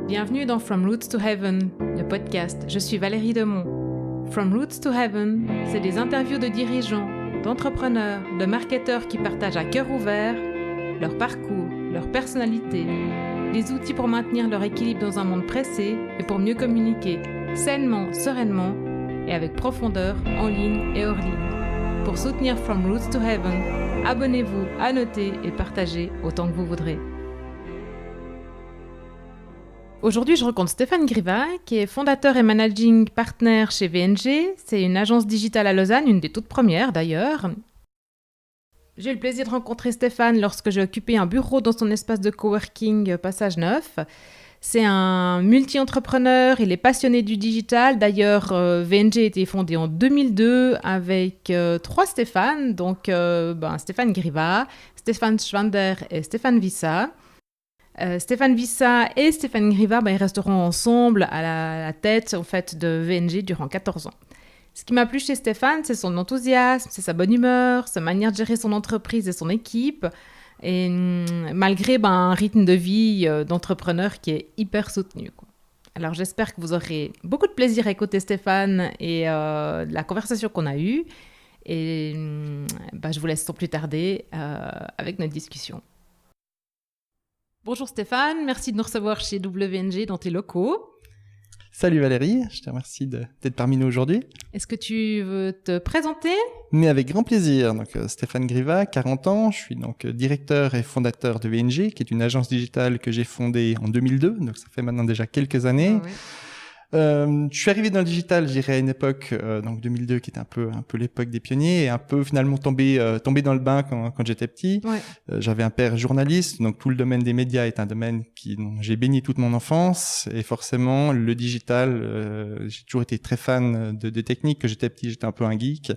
Bienvenue dans From Roots to Heaven, le podcast. Je suis Valérie Demont. From Roots to Heaven, c'est des interviews de dirigeants, d'entrepreneurs, de marketeurs qui partagent à cœur ouvert leur parcours, leur personnalité, les outils pour maintenir leur équilibre dans un monde pressé et pour mieux communiquer sainement, sereinement et avec profondeur en ligne et hors ligne. Pour soutenir From Roots to Heaven, abonnez-vous, annotez et partagez autant que vous voudrez. Aujourd'hui, je rencontre Stéphane Griva, qui est fondateur et managing partner chez VNG. C'est une agence digitale à Lausanne, une des toutes premières d'ailleurs. J'ai eu le plaisir de rencontrer Stéphane lorsque j'ai occupé un bureau dans son espace de coworking Passage Neuf. C'est un multi-entrepreneur, il est passionné du digital. D'ailleurs, VNG a été fondé en 2002 avec trois Stéphane, donc Stéphane Griva, Stéphane Schwander et Stéphane Vissa. Stéphane Vissa et Stéphane Griva, ils resteront ensemble à la tête en fait, de VNG durant 14 ans. Ce qui m'a plu chez Stéphane, c'est son enthousiasme, c'est sa bonne humeur, sa manière de gérer son entreprise et son équipe, et malgré un rythme de vie d'entrepreneur qui est hyper soutenu, quoi. Alors j'espère que vous aurez beaucoup de plaisir à écouter Stéphane et la conversation qu'on a eue, et je vous laisse sans plus tarder avec notre discussion. Bonjour Stéphane, merci de nous recevoir chez WNG dans tes locaux. Salut Valérie, je te remercie d'être parmi nous aujourd'hui. Est-ce que tu veux te présenter ? Mais avec grand plaisir. Donc, Stéphane Griva, 40 ans, je suis donc directeur et fondateur de VNG, qui est une agence digitale que j'ai fondée en 2002, donc ça fait maintenant déjà quelques années. Ah ouais. Je suis arrivé dans le digital, je dirais à une époque, donc 2002, qui était un peu l'époque des pionniers, et un peu finalement tombé dans le bain quand j'étais petit. Ouais. J'avais un père journaliste, donc tout le domaine des médias est un domaine dont j'ai baigné toute mon enfance, et forcément le digital, j'ai toujours été très fan de technique. Quand j'étais petit, j'étais un peu un geek,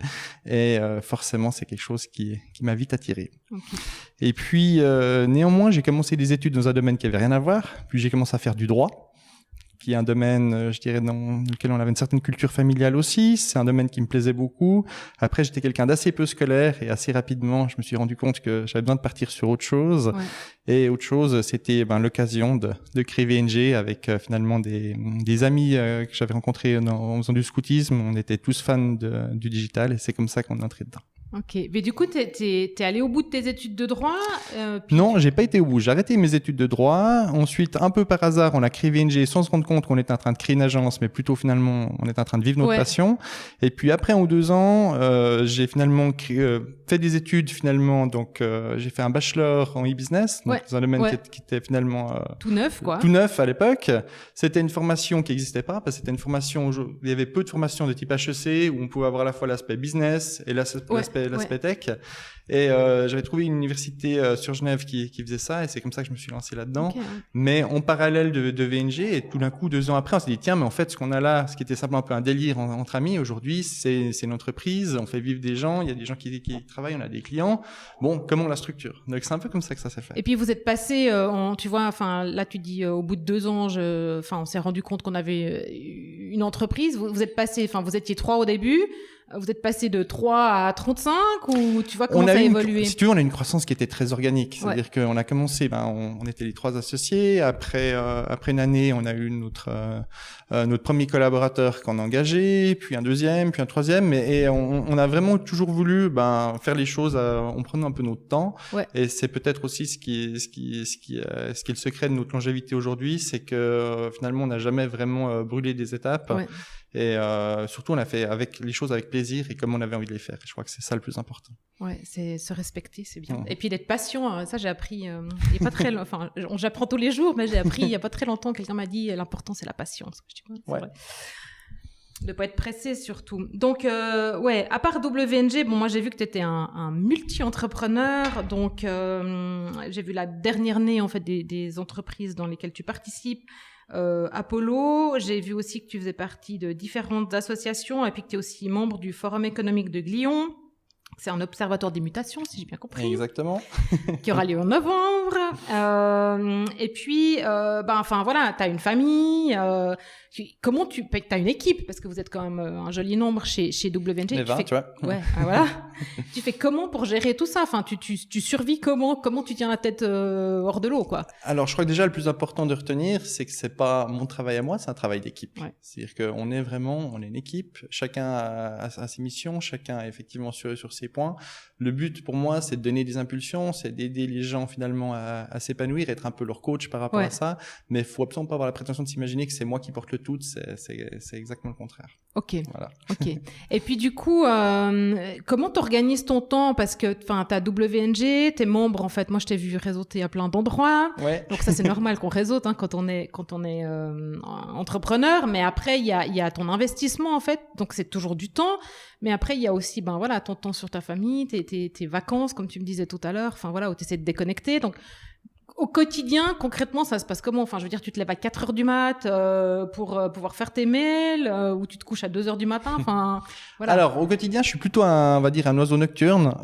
et forcément c'est quelque chose qui m'a vite attiré. Okay. Et puis néanmoins, j'ai commencé des études dans un domaine qui avait rien à voir, puis j'ai commencé à faire du droit, qui est un domaine, je dirais, dans lequel on avait une certaine culture familiale aussi. C'est un domaine qui me plaisait beaucoup. Après, j'étais quelqu'un d'assez peu scolaire et assez rapidement, je me suis rendu compte que j'avais besoin de partir sur autre chose. Ouais. Et autre chose, c'était l'occasion de créer VNG avec finalement des amis que j'avais rencontrés en faisant du scoutisme. On était tous fans du digital et c'est comme ça qu'on est entré dedans. Ok, mais du coup, t'es allé au bout de tes études de droit Non, j'ai pas été au bout. J'ai arrêté mes études de droit. Ensuite, un peu par hasard, on a créé VNG sans se rendre compte qu'on était en train de créer une agence, mais plutôt finalement, on était en train de vivre notre passion. Et puis après 1 ou 2 ans, j'ai finalement fait des études finalement. Donc, j'ai fait un bachelor en e-business, donc dans un domaine qui était finalement tout neuf, quoi. Tout neuf à l'époque. C'était une formation qui n'existait pas parce que c'était une formation où il y avait peu de formations de type HEC où on pouvait avoir à la fois l'aspect business et l'aspect tech. Et j'avais trouvé une université sur Genève qui faisait ça, et c'est comme ça que je me suis lancé là-dedans. Okay. Mais en parallèle de VNG, et tout d'un coup, 2 ans après, on s'est dit tiens, mais en fait, ce qu'on a là, ce qui était simplement un peu un délire entre amis, aujourd'hui, c'est une entreprise, on fait vivre des gens, il y a des gens qui travaillent, on a des clients. Bon, comment on la structure ? Donc c'est un peu comme ça que ça s'est fait. Et puis vous êtes passé, tu vois, là tu dis au bout de 2 ans, on s'est rendu compte qu'on avait une entreprise. Vous êtes passé, vous étiez 3 au début. Vous êtes passé de 3 à 35 ou tu vois comment ça a évolué ? Si tu veux, on a une croissance qui était très organique. C'est-à-dire qu'on a commencé, on était les 3 associés. Après une année, on a eu notre premier collaborateur qu'on a engagé, puis un deuxième, puis un troisième. Et on a vraiment toujours voulu faire les choses en prenant un peu notre temps. Ouais. Et c'est peut-être aussi ce qui est le secret de notre longévité aujourd'hui, c'est que finalement, on n'a jamais vraiment brûlé des étapes. Ouais. Et surtout, on a fait les choses avec plaisir et comme on avait envie de les faire. Et je crois que c'est ça le plus important. Ouais, c'est se respecter, c'est bien. Et puis d'être patient, ça j'ai appris. Il y a pas très, j'apprends tous les jours, mais j'ai appris il y a pas très longtemps. Quelqu'un m'a dit l'important c'est la patience. Je dis, c'est vrai. De pas être pressé surtout. Donc à part WNG, moi j'ai vu que tu étais un multi-entrepreneur. Donc j'ai vu la dernière année en fait des entreprises dans lesquelles tu participes. Apollo, j'ai vu aussi que tu faisais partie de différentes associations et puis que tu es aussi membre du Forum économique de Glion. C'est un observatoire des mutations, si j'ai bien compris. Exactement. Qui aura lieu en novembre. Et puis, t'as une famille. Comment t'as une équipe, parce que vous êtes quand même un joli nombre chez WNG. Les 20, tu vois. Ouais, voilà. Tu fais comment pour gérer tout ça? Enfin, tu survis comment? Comment tu tiens la tête hors de l'eau, quoi? Alors, je crois que déjà, le plus important de retenir, c'est que c'est pas mon travail à moi, c'est un travail d'équipe. Ouais. C'est-à-dire qu'on est une équipe. Chacun a ses missions, chacun est effectivement sur ses points. Le but, pour moi, c'est de donner des impulsions, c'est d'aider les gens, finalement, à s'épanouir, être un peu leur coach par rapport à ça. Mais il faut absolument pas avoir la prétention de s'imaginer que c'est moi qui porte le tout. C'est exactement le contraire. Ok. Voilà. Ok. Et puis du coup, comment t'organises ton temps? Parce que, enfin, t'as WNG, t'es membre, en fait. Moi, je t'ai vu réseauter à plein d'endroits. Ouais. Donc ça, c'est normal qu'on réseaute, hein, quand on est entrepreneur. Mais après, il y a ton investissement, en fait. Donc c'est toujours du temps. Mais après, il y a aussi, ton temps sur ta famille, tes vacances, comme tu me disais tout à l'heure. Enfin voilà, où t'essaies de déconnecter. Donc au quotidien, concrètement, ça se passe comment? Enfin, je veux dire, tu te lèves à 4h du mat pour pouvoir faire tes mails, ou tu te couches à 2h du matin. Enfin, voilà. Alors, au quotidien, je suis plutôt un oiseau nocturne.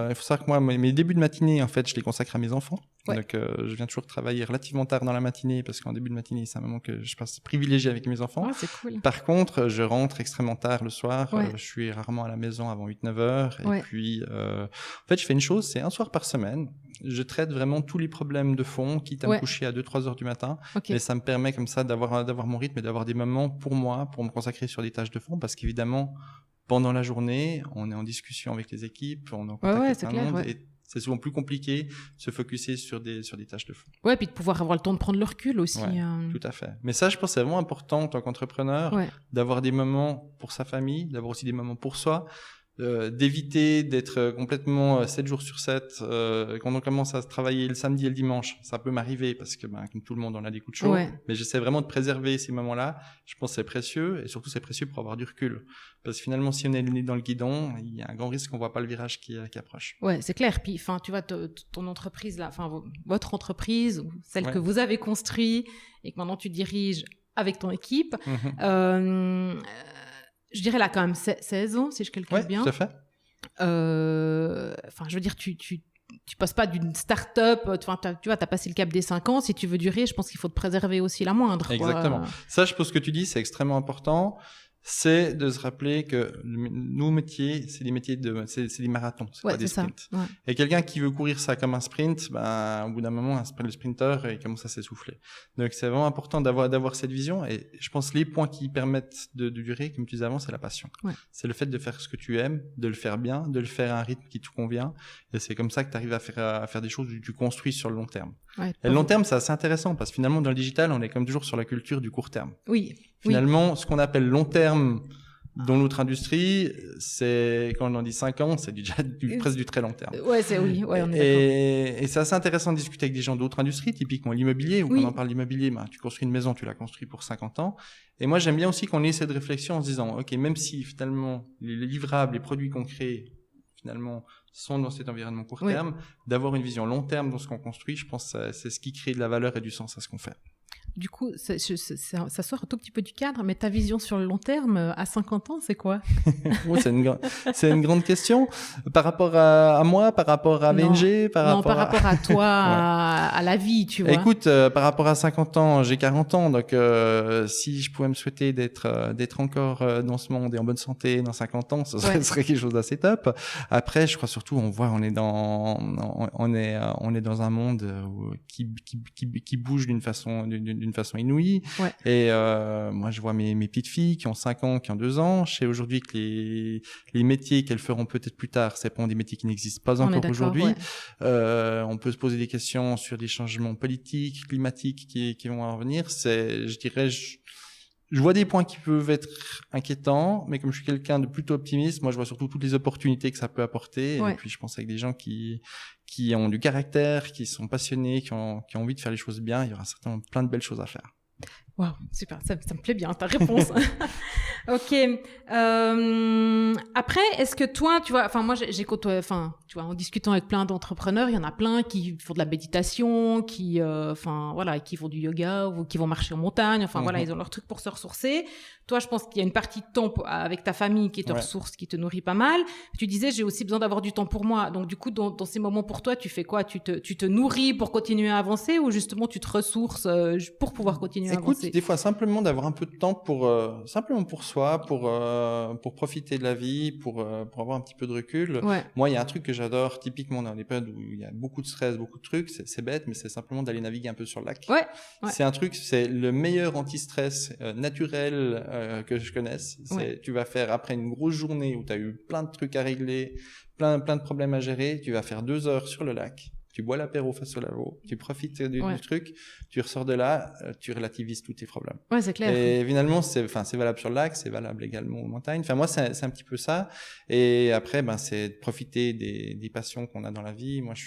Il faut savoir que moi, mes débuts de matinée, en fait, je les consacre à mes enfants. Ouais. Donc, je viens toujours travailler relativement tard dans la matinée parce qu'en début de matinée, c'est un moment que je passe privilégié avec mes enfants. Ouais, c'est cool. Par contre, je rentre extrêmement tard le soir. Ouais. Je suis rarement à la maison avant 8-9 heures. Ouais. Et puis, en fait, je fais une chose, c'est un soir par semaine. Je traite vraiment tous les problèmes de fond, quitte à me coucher à 2-3 heures du matin. Okay. Et ça me permet comme ça d'avoir mon rythme et d'avoir des moments pour moi, pour me consacrer sur des tâches de fond. Parce qu'évidemment, pendant la journée, on est en discussion avec les équipes, on est en contact avec tout le monde. Et c'est souvent plus compliqué de se focusser sur des tâches de fond. Ouais, puis de pouvoir avoir le temps de prendre le recul aussi. Ouais, tout à fait. Mais ça, je pense que c'est vraiment important en tant qu'entrepreneur, d'avoir des moments pour sa famille, d'avoir aussi des moments pour soi. D'éviter d'être complètement 7 jours sur 7 quand on commence à travailler le samedi et le dimanche. Ça peut m'arriver parce que comme tout le monde, on a des coups de chaud. Mais j'essaie vraiment de préserver ces moments-là. Je pense que c'est précieux et surtout c'est précieux pour avoir du recul. Parce que finalement, si on est le nez dans le guidon, il y a un grand risque qu'on voit pas le virage qui approche. Ouais, c'est clair. Puis, enfin, tu vois, ton entreprise là, enfin votre entreprise, celle que vous avez construite et que maintenant tu diriges avec ton équipe. Je dirais là quand même 16 ans, si je calcule bien. Ouais, tout à fait. Enfin, je veux dire, tu passes pas d'une start-up, tu vois, t'as passé le cap des 5 ans. Si tu veux durer, je pense qu'il faut te préserver aussi la moindre. Exactement. Ça, je pense que ce que tu dis, c'est extrêmement important. C'est de se rappeler que nos métiers, c'est des métiers c'est des marathons, c'est pas des sprints. Ouais. Et quelqu'un qui veut courir ça comme un sprint, au bout d'un moment, le sprinter, il commence à s'essouffler. Donc, c'est vraiment important d'avoir cette vision. Et je pense que les points qui permettent de durer, comme tu disais avant, c'est la passion. Ouais. C'est le fait de faire ce que tu aimes, de le faire bien, de le faire à un rythme qui te convient. Et c'est comme ça que tu arrives à faire des choses où tu construis sur le long terme. Ouais, et le long terme, c'est assez intéressant parce que finalement, dans le digital, on est comme toujours sur la culture du court terme. Oui. Finalement, ce qu'on appelle long terme dans notre industrie, c'est, quand on en dit 5 ans, c'est déjà presque du très long terme. Ouais, on est d'accord. Et c'est assez intéressant de discuter avec des gens d'autres industries, typiquement l'immobilier, où quand on parle d'immobilier, tu construis une maison, tu la construis pour 50 ans. Et moi, j'aime bien aussi qu'on ait cette réflexion en se disant, OK, même si finalement, les livrables, les produits qu'on crée, finalement, sont dans cet environnement court terme, d'avoir une vision long terme dans ce qu'on construit, je pense que c'est ce qui crée de la valeur et du sens à ce qu'on fait. Du coup, ça sort un tout petit peu du cadre, mais ta vision sur le long terme, à 50 ans, c'est quoi? C'est une grande question. Par rapport à moi, par rapport à VNG, par rapport à toi, à la vie, tu vois. Écoute, par rapport à 50 ans, j'ai 40 ans, donc si je pouvais me souhaiter d'être encore dans ce monde et en bonne santé dans 50 ans, ce serait quelque chose d'assez top. Après, je crois surtout, on est dans un monde qui bouge d'une façon inouïe. Ouais. Et moi, je vois mes petites filles qui ont 5 ans, qui ont 2 ans. Je sais aujourd'hui que les métiers qu'elles feront peut-être plus tard, c'est pas des métiers qui n'existent pas encore aujourd'hui. Ouais. On peut se poser des questions sur des changements politiques, climatiques qui vont en venir. Je vois des points qui peuvent être inquiétants, mais comme je suis quelqu'un de plutôt optimiste, moi je vois surtout toutes les opportunités que ça peut apporter. Ouais. Et puis je pense avec des gens qui ont du caractère, qui sont passionnés, qui ont envie de faire les choses bien, il y aura certainement plein de belles choses à faire. Waouh, super, ça me plaît bien ta réponse. Ok. Après, est-ce que toi, tu vois, enfin moi j'ai côtoyé, enfin tu vois, en discutant avec plein d'entrepreneurs, il y en a plein qui font de la méditation, qui font du yoga ou qui vont marcher en montagne. Enfin voilà, ils ont leur truc pour se ressourcer. Toi, je pense qu'il y a une partie de temps avec ta famille qui te ressource, qui te nourrit pas mal. Tu disais, j'ai aussi besoin d'avoir du temps pour moi. Donc du coup, dans ces moments pour toi, tu fais quoi? Tu te nourris pour continuer à avancer ou justement tu te ressources pour pouvoir continuer à avancer? Des fois simplement d'avoir un peu de temps pour soi, pour profiter de la vie, pour avoir un petit peu de recul. Ouais. Moi, il y a un truc que j'adore, typiquement dans les périodes où il y a beaucoup de stress, beaucoup de trucs, c'est bête, mais c'est simplement d'aller naviguer un peu sur le lac. Ouais. C'est un truc, c'est le meilleur anti-stress naturel que je connaisse. Tu vas faire, après une grosse journée où tu as eu plein de trucs à régler, plein de problèmes à gérer, tu vas faire 2 heures sur le lac. Tu bois l'apéro face au laveau, tu profites du truc, tu ressors de là, tu relativises tous tes problèmes. Ouais, c'est clair. Et finalement, c'est valable sur le lac, c'est valable également aux montagnes. Enfin, moi, c'est un petit peu ça. Et après, c'est de profiter des passions qu'on a dans la vie. Moi, je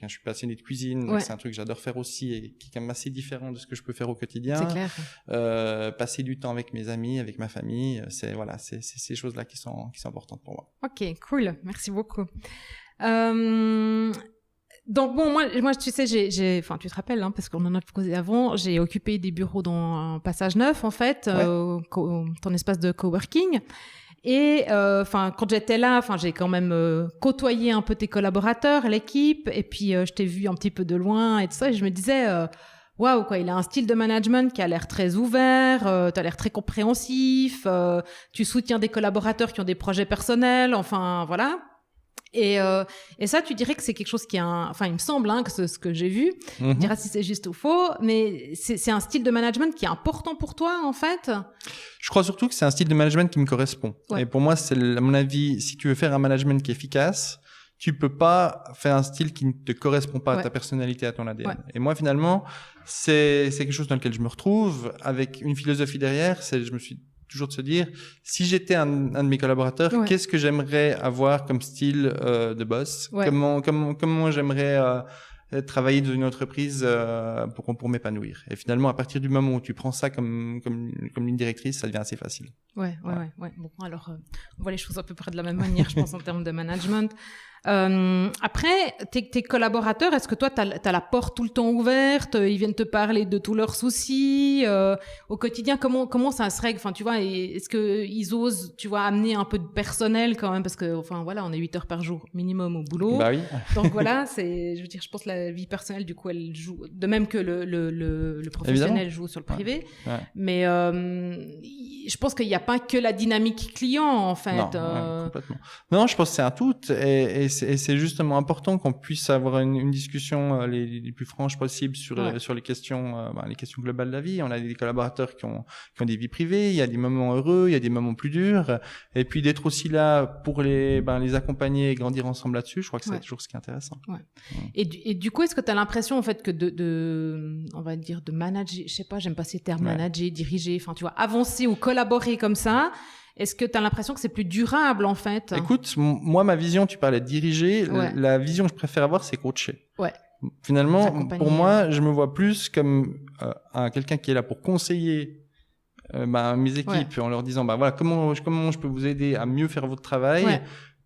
suis passionné de cuisine. Donc c'est un truc que j'adore faire aussi et qui est quand même assez différent de ce que je peux faire au quotidien. C'est clair. Passer du temps avec mes amis, avec ma famille, c'est ces choses-là qui sont importantes pour moi. Ok, cool. Merci beaucoup. Donc bon, moi, tu sais, enfin, tu te rappelles, parce qu'on en a causé avant, j'ai occupé des bureaux dans un Passage Neuf, en fait, ton espace de coworking. Et enfin, quand j'étais là, enfin, j'ai quand même côtoyé un peu tes collaborateurs, l'équipe, et puis je t'ai vu un petit peu de loin et tout ça, et je me disais, waouh, quoi, il a un style de management qui a l'air très ouvert, t'as l'air très compréhensif, tu soutiens des collaborateurs qui ont des projets personnels, enfin, voilà. Et ça, tu dirais que c'est quelque chose qui enfin, il me semble, que c'est ce que j'ai vu. Tu me diras si c'est juste ou faux, mais c'est un style de management qui est important pour toi, en fait. Je crois surtout que c'est un style de management qui me correspond. Ouais. Et pour moi, c'est, à mon avis, si tu veux faire un management qui est efficace, tu peux pas faire un style qui ne te correspond pas à ta personnalité, à ton ADN. Ouais. Et moi, finalement, c'est quelque chose dans lequel je me retrouve, avec une philosophie derrière. Je me suis toujours de se dire, si j'étais un de mes collaborateurs, qu'est-ce que j'aimerais avoir comme style de boss? Comment j'aimerais travailler dans une entreprise pour m'épanouir? Et finalement, à partir du moment où tu prends ça comme ligne directrice, ça devient assez facile. Ouais. Bon, alors, on voit les choses à peu près de la même manière, je pense, en termes de management. Après, tes collaborateurs, est-ce que toi, t'as la porte tout le temps ouverte? Ils viennent te parler de tous leurs soucis au quotidien. Comment ça se règle? Enfin, tu vois, est-ce que ils osent, tu vois, amener un peu de personnel quand même? Parce que, enfin, voilà, on est 8 heures par jour minimum au boulot. Bah oui. Donc voilà, je veux dire, je pense que la vie personnelle, du coup, elle joue, de même que le professionnel Évidemment. Joue sur le privé. Ouais. Mais je pense qu'il n'y a pas que la dynamique client, en fait. Non, complètement. Non, je pense que c'est un tout. Et c'est justement important qu'on puisse avoir une discussion les plus franches possibles sur les questions globales de la vie. On a des collaborateurs qui ont des vies privées, il y a des moments heureux, il y a des moments plus durs, et puis d'être aussi là pour les accompagner et grandir ensemble là-dessus, je crois que c'est toujours ce qui est intéressant. Ouais. Et du coup, est-ce que tu as l'impression en fait que on va dire de manager, je sais pas, j'aime pas ces termes, manager, diriger, enfin tu vois, avancer ou collaborer comme ça, est-ce que tu as l'impression que c'est plus durable, en fait? Écoute, moi, ma vision, tu parlais de diriger. La vision que je préfère avoir, c'est coacher. Ouais. Finalement, pour moi, je me vois plus comme quelqu'un qui est là pour conseiller mes équipes en leur disant, voilà, comment je peux vous aider à mieux faire votre travail,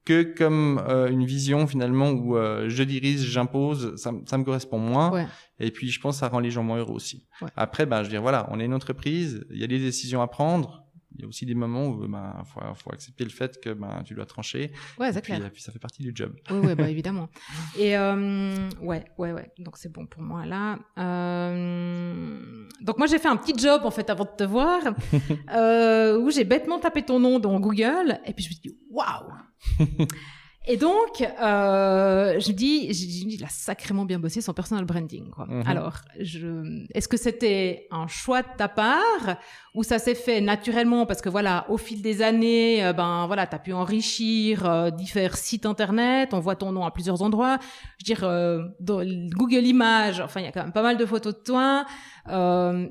que comme une vision, finalement, où je dirige, j'impose, ça me correspond moins. Ouais. Et puis, je pense que ça rend les gens moins heureux aussi. Ouais. Après, je veux dire, voilà, on est une entreprise, il y a des décisions à prendre. Il y a aussi des moments où faut accepter le fait que tu dois trancher. Ouais, c'est clair. Et puis ça fait partie du job. Oui, évidemment. Et ouais. Donc c'est bon pour moi là. Donc moi j'ai fait un petit job en fait avant de te voir, où j'ai bêtement tapé ton nom dans Google et puis je me suis dit waouh. Et donc, je dis, il a sacrément bien bossé son personal branding, quoi. Mm-hmm. Alors, est-ce que c'était un choix de ta part ou ça s'est fait naturellement parce que voilà, au fil des années, voilà, t'as pu enrichir divers sites internet, on voit ton nom à plusieurs endroits. Je veux dire, dans Google Images, enfin, il y a quand même pas mal de photos de toi.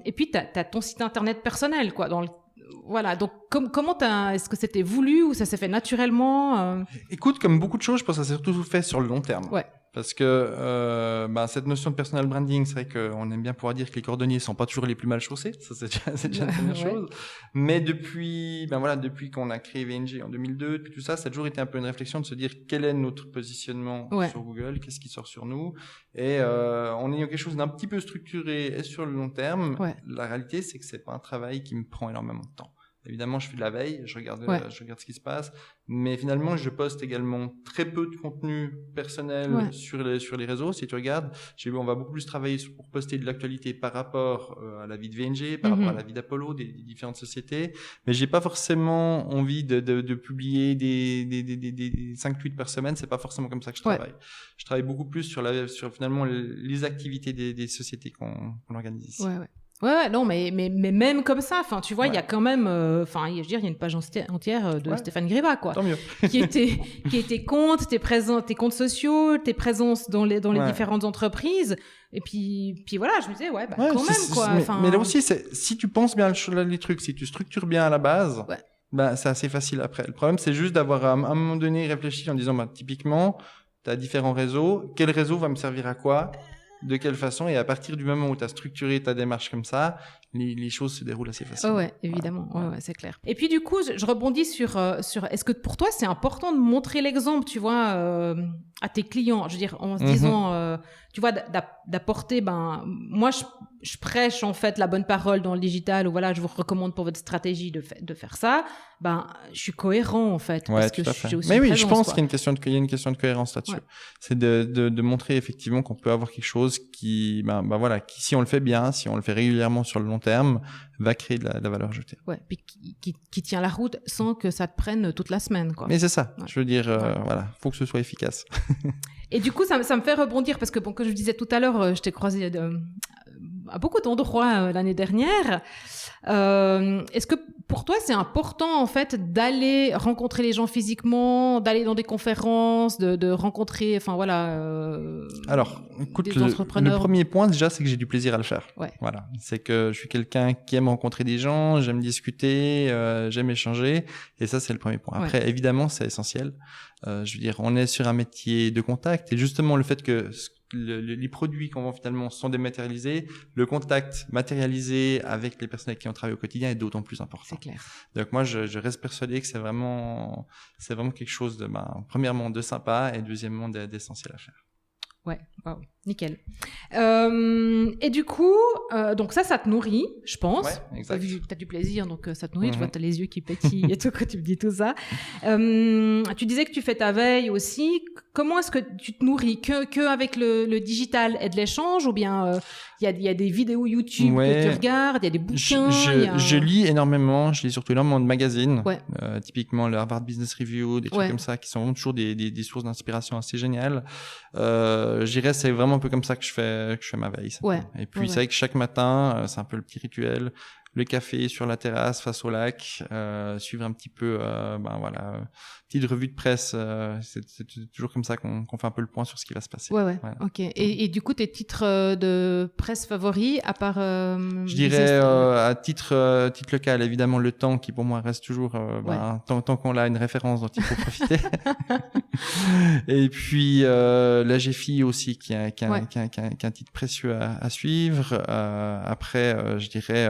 Et puis t'as ton site internet personnel, quoi, voilà, donc comment est-ce que c'était voulu ou ça s'est fait naturellement Écoute, comme beaucoup de choses, je pense que ça s'est surtout fait sur le long terme. Ouais. Parce que cette notion de personal branding, c'est vrai qu'on aime bien pouvoir dire que les cordonniers sont pas toujours les plus mal chaussés, ça c'est déjà la première chose. Mais depuis qu'on a créé VNG en 2002, depuis tout ça, ça a toujours été un peu une réflexion de se dire quel est notre positionnement sur Google, qu'est-ce qui sort sur nous, et en ayant quelque chose d'un petit peu structuré et sur le long terme, la réalité c'est que c'est pas un travail qui me prend énormément de temps. Évidemment, je fais de la veille, je regarde ce qui se passe, mais finalement, je poste également très peu de contenu personnel sur les réseaux. Si tu regardes, on va beaucoup plus travailler pour poster de l'actualité par rapport à la vie de VNG, par rapport à la vie d'Apollo, des différentes sociétés, mais j'ai pas forcément envie de publier des 5 tweets par semaine. C'est pas forcément comme ça que je travaille. Je travaille beaucoup plus sur finalement les activités des sociétés qu'on organise ici. Ouais, non, mais même comme ça, enfin, tu vois, il y a quand même, enfin, je veux dire, il y a une page entière de Stéphane Griva, quoi. Tant mieux. qui était comptes, tes comptes sociaux, tes présences dans les différentes entreprises. Et puis voilà, je me disais, quand même, quoi. Mais là aussi, si tu penses bien les trucs, si tu structures bien à la base, c'est assez facile après. Le problème, c'est juste d'avoir, à un moment donné, réfléchi en disant, typiquement, t'as différents réseaux. Quel réseau va me servir à quoi? De quelle façon, et à partir du moment où tu as structuré ta démarche comme ça, les choses se déroulent assez facilement. Évidemment, c'est clair. Et puis du coup, je rebondis sur est-ce que pour toi c'est important de montrer l'exemple, tu vois, à tes clients, je veux dire, en se disant, tu vois, d'apporter, moi je prêche en fait la bonne parole dans le digital, ou voilà, je vous recommande pour votre stratégie de faire ça, je suis cohérent en fait, parce que je suis aussi mais oui, présence, je pense qu'il y a une question de cohérence là-dessus. C'est de montrer effectivement qu'on peut avoir quelque chose qui, qui, si on le fait bien, si on le fait régulièrement sur le long terme, va créer de la valeur ajoutée. Puis qui tient la route sans que ça te prenne toute la semaine, quoi. Mais c'est ça. Je veux dire, faut que ce soit efficace. Et du coup, ça me fait rebondir parce que, comme je disais tout à l'heure, je t'ai croisé à beaucoup d'endroits l'année dernière. Est-ce que pour toi, c'est important, en fait, d'aller rencontrer les gens physiquement, d'aller dans des conférences, de rencontrer, alors, écoute, des entrepreneurs? Le premier point, déjà, c'est que j'ai du plaisir à le faire. Voilà. C'est que je suis quelqu'un qui aime rencontrer des gens, j'aime discuter, j'aime échanger. Et ça, c'est le premier point. Après, évidemment, c'est essentiel. Je veux dire, on est sur un métier de contact, et justement, le fait que les produits qu'on vend finalement sont dématérialisés, le contact matérialisé avec les personnes avec qui on travaille au quotidien est d'autant plus important. C'est clair. Donc moi, je reste persuadé que c'est vraiment quelque chose de, premièrement, de sympa, et deuxièmement, d'essentiel à faire. Wow, nickel. Et du coup, donc ça te nourrit, je pense. Exact. T'as du plaisir, donc ça te nourrit. Je vois, t'as les yeux qui pétillent et tout quand tu me dis tout ça. Tu disais que tu fais ta veille aussi. Comment est-ce que tu te nourris? Que avec le digital et de l'échange, ou bien il y a des vidéos YouTube que tu regardes, il y a des bouquins. Je lis énormément. Je lis surtout énormément de magazines. Typiquement le Harvard Business Review, des trucs comme ça, qui sont toujours des sources d'inspiration assez géniales. Je dirais, c'est vraiment un peu comme ça que je fais ma veille. Et puis c'est vrai que chaque matin, c'est un peu le petit rituel. Le café sur la terrasse face au lac, suivre un petit peu, petite revue de presse. C'est toujours comme ça qu'on fait un peu le point sur ce qui va se passer. Ok. Et du coup, tes titres de presse favoris, à part je dirais à titre local, évidemment, Le Temps, qui pour moi reste toujours tant qu'on a une référence dont il faut profiter. Et puis la GFI aussi, qui a un titre précieux à suivre. Après, je dirais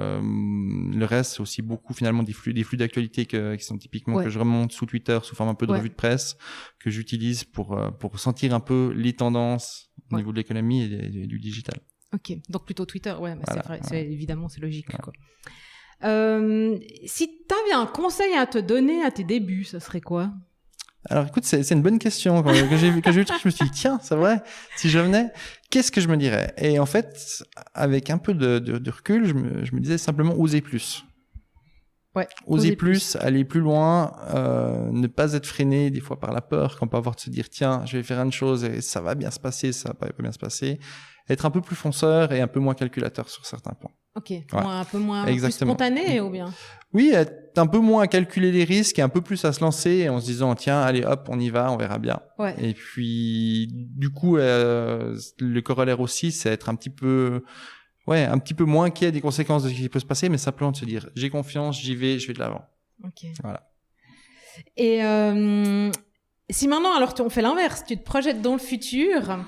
le reste, c'est aussi beaucoup finalement des flux d'actualité qui sont typiquement que je remonte sous Twitter sous forme un peu de revue de presse, que j'utilise pour sentir un peu les tendances au niveau de l'économie et du digital. Ok, donc plutôt Twitter, c'est vrai, évidemment c'est logique. Quoi. Si tu avais un conseil à te donner à tes débuts, ça serait quoi? Alors écoute, c'est une bonne question que j'ai vu le truc, je me suis dit tiens, c'est vrai, si je venais, qu'est-ce que je me dirais? Et en fait, avec un peu de recul, je me disais simplement oser plus. Oser plus, aller plus loin, ne pas être freiné des fois par la peur, qu'on peut avoir de se dire tiens, je vais faire une chose et ça va bien se passer, ça va pas bien se passer. Être un peu plus fonceur et un peu moins calculateur sur certains points. Ok, un peu moins plus spontané ou bien? Oui, être un peu moins à calculer les risques et un peu plus à se lancer en se disant tiens, allez hop, on y va, on verra bien. Et puis du coup, le corollaire aussi, c'est être un petit peu moins inquiet des conséquences de ce qui peut se passer, mais simplement de se dire j'ai confiance, j'y vais, je vais de l'avant. Ok. Voilà. Et si maintenant, alors on fait l'inverse, tu te projettes dans le futur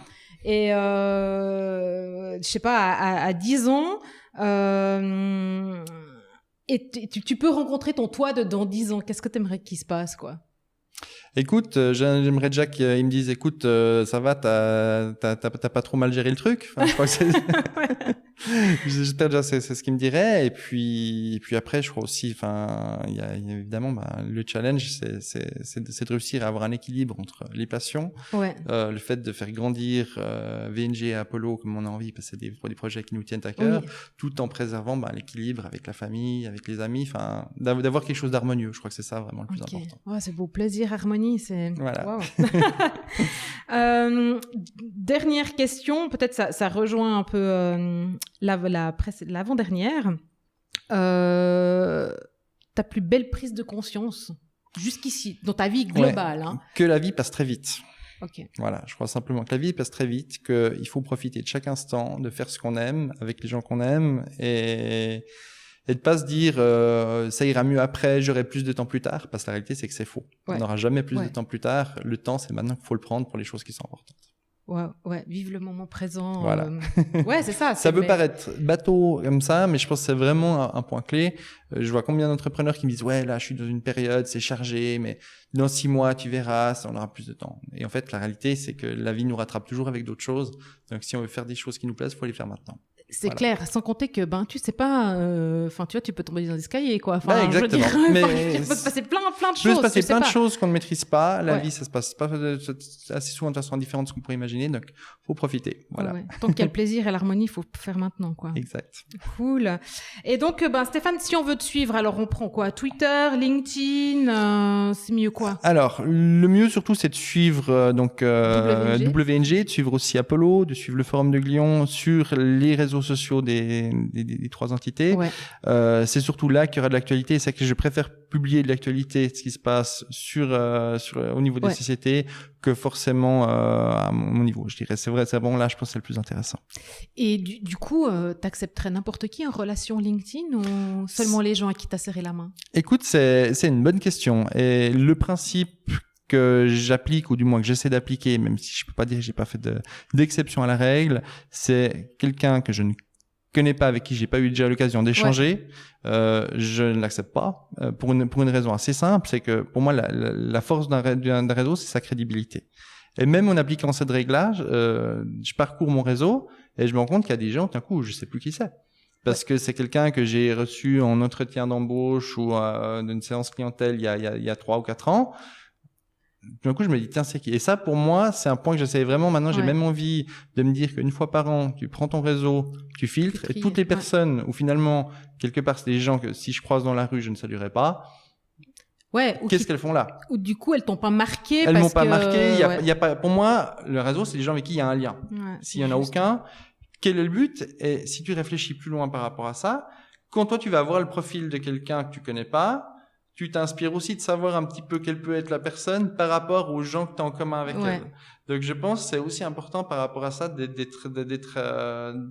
et je sais pas, à 10 ans, et tu peux rencontrer ton toi de dans 10 ans. Qu'est-ce que tu aimerais qu'il se passe, quoi? Écoute, j'aimerais déjà qu'ils me disent écoute, ça va, t'as pas trop mal géré le truc. Enfin, je crois que c'est... J'espère déjà c'est ce qu'il me dirait. Et puis après, je crois aussi, il y a évidemment le challenge, c'est de réussir à avoir un équilibre entre les passions, le fait de faire grandir VNG et Apollo comme on a envie, parce que c'est des projets qui nous tiennent à cœur, tout en préservant l'équilibre avec la famille, avec les amis, d'avoir quelque chose d'harmonieux. Je crois que c'est ça vraiment le plus important. Ouais, c'est beau, plaisir, harmonie, c'est... Voilà. Wow. Dernière question, peut-être ça rejoint un peu l'avant-dernière. Ta plus belle prise de conscience jusqu'ici, dans ta vie globale. Que la vie passe très vite. Okay. Voilà, je crois simplement que la vie passe très vite, qu'il faut profiter de chaque instant, de faire ce qu'on aime, avec les gens qu'on aime, et de pas se dire ça ira mieux après, j'aurai plus de temps plus tard, parce que la réalité c'est que c'est faux. On n'aura jamais plus de temps plus tard. Le temps, c'est maintenant qu'il faut le prendre pour les choses qui sont importantes. Ouais, vive le moment présent. Voilà. Ouais, c'est ça. Ça peut paraître bateau comme ça, mais je pense que c'est vraiment un point clé. Je vois combien d'entrepreneurs qui me disent ouais, là, je suis dans une période, c'est chargé, mais dans 6 mois, tu verras, on aura plus de temps. Et en fait, la réalité, c'est que la vie nous rattrape toujours avec d'autres choses. Donc, si on veut faire des choses qui nous plaisent, faut les faire maintenant. C'est clair, sans compter que tu sais pas, tu vois, tu peux tomber dans des escaliers, quoi. Exactement. Mais il peut se passer plein de choses. Il peut se passer plein de choses qu'on ne maîtrise pas. La vie, ça se passe pas assez souvent de façon différente de ce qu'on pourrait imaginer, donc faut profiter. Voilà. Tant qu'il y a le plaisir et l'harmonie, il faut faire maintenant, quoi. Exact. Cool. Et donc, Stéphane, si on veut te suivre, alors on prend quoi? Twitter, LinkedIn, c'est mieux quoi? Alors, le mieux surtout, c'est de suivre WNG, de suivre aussi Apollo, de suivre le Forum de Glion sur les réseaux sociaux des 3 entités. C'est surtout là qu'il y aura de l'actualité. C'est que je préfère publier de l'actualité, ce qui se passe au niveau des sociétés, que forcément à mon niveau. Je dirais, c'est vrai, c'est bon. Là, je pense que c'est le plus intéressant. Et du coup, t'accepterais n'importe qui en relation LinkedIn ou seulement les gens à qui t'as serré la main? Écoute, c'est une bonne question. Et le principe que j'applique, ou du moins que j'essaie d'appliquer, même si je peux pas dire que j'ai pas fait d'exception à la règle, c'est quelqu'un que je ne connais pas, avec qui j'ai pas eu déjà l'occasion d'échanger, je ne l'accepte pas, pour une raison assez simple, c'est que pour moi la force d'un réseau, c'est sa crédibilité. Et même en appliquant cette règle-là, je parcours mon réseau et je me rends compte qu'il y a des gens, d'un coup, je sais plus qui c'est. Parce que c'est quelqu'un que j'ai reçu en entretien d'embauche ou d'une séance clientèle il y a 3 ou 4 ans. Du coup, je me dis, tiens, c'est qui? Et ça, pour moi, c'est un point que j'essaie vraiment. Maintenant, j'ai même envie de me dire qu'une fois par an, tu prends ton réseau, tu filtres, et toutes les personnes où finalement, quelque part, c'est des gens que si je croise dans la rue, je ne saluerai pas. Qu'est-ce qu'elles font là? Ou du coup, elles t'ont pas marqué. Elles m'ont pas marqué. Il y a pas, pour moi, le réseau, c'est des gens avec qui il y a un lien. S'il y en a aucun, quel est le but? Et si tu réfléchis plus loin par rapport à ça, quand toi, tu vas voir le profil de quelqu'un que tu connais pas, tu t'inspires aussi de savoir un petit peu quelle peut être la personne par rapport aux gens que tu as en commun avec elle. Donc, je pense que c'est aussi important par rapport à ça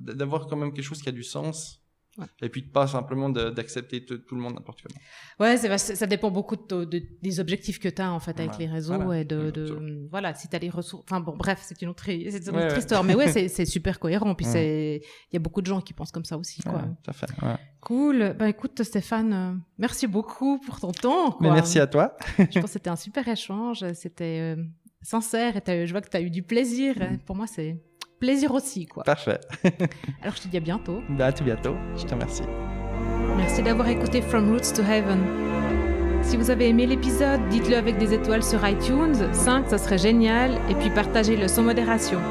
d'avoir quand même quelque chose qui a du sens. Et puis, pas simplement d'accepter tout le monde n'importe comment. Ouais, ça dépend beaucoup des objectifs que tu as, en fait, avec les réseaux et voilà, si tu as les ressources. Enfin, bon, bref, c'est une autre histoire. Mais c'est super cohérent. Puis il y a beaucoup de gens qui pensent comme ça aussi, quoi. Tout à fait. Cool. Écoute, Stéphane, merci beaucoup pour ton temps, quoi. Mais merci à toi. Je pense que c'était un super échange. C'était sincère et je vois que tu as eu du plaisir. Pour moi, c'est plaisir aussi, quoi. Parfait. Alors, je te dis à bientôt. À tout bientôt. Je te remercie. Merci d'avoir écouté From Roots to Heaven. Si vous avez aimé l'épisode, dites-le avec des étoiles sur iTunes. 5, ça serait génial. Et puis, partagez-le sans modération.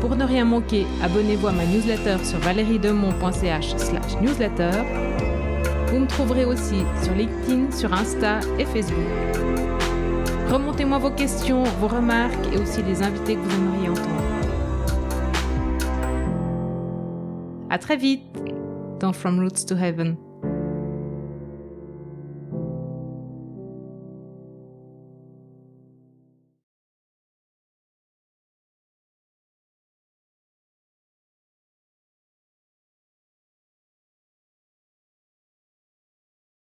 Pour ne rien manquer, abonnez-vous à ma newsletter sur valeriedemont.ch/newsletter. Vous me trouverez aussi sur LinkedIn, sur Insta et Facebook. Remontez-moi vos questions, vos remarques et aussi les invités que vous aimeriez entendre. À très vite dans From Roots to Heaven.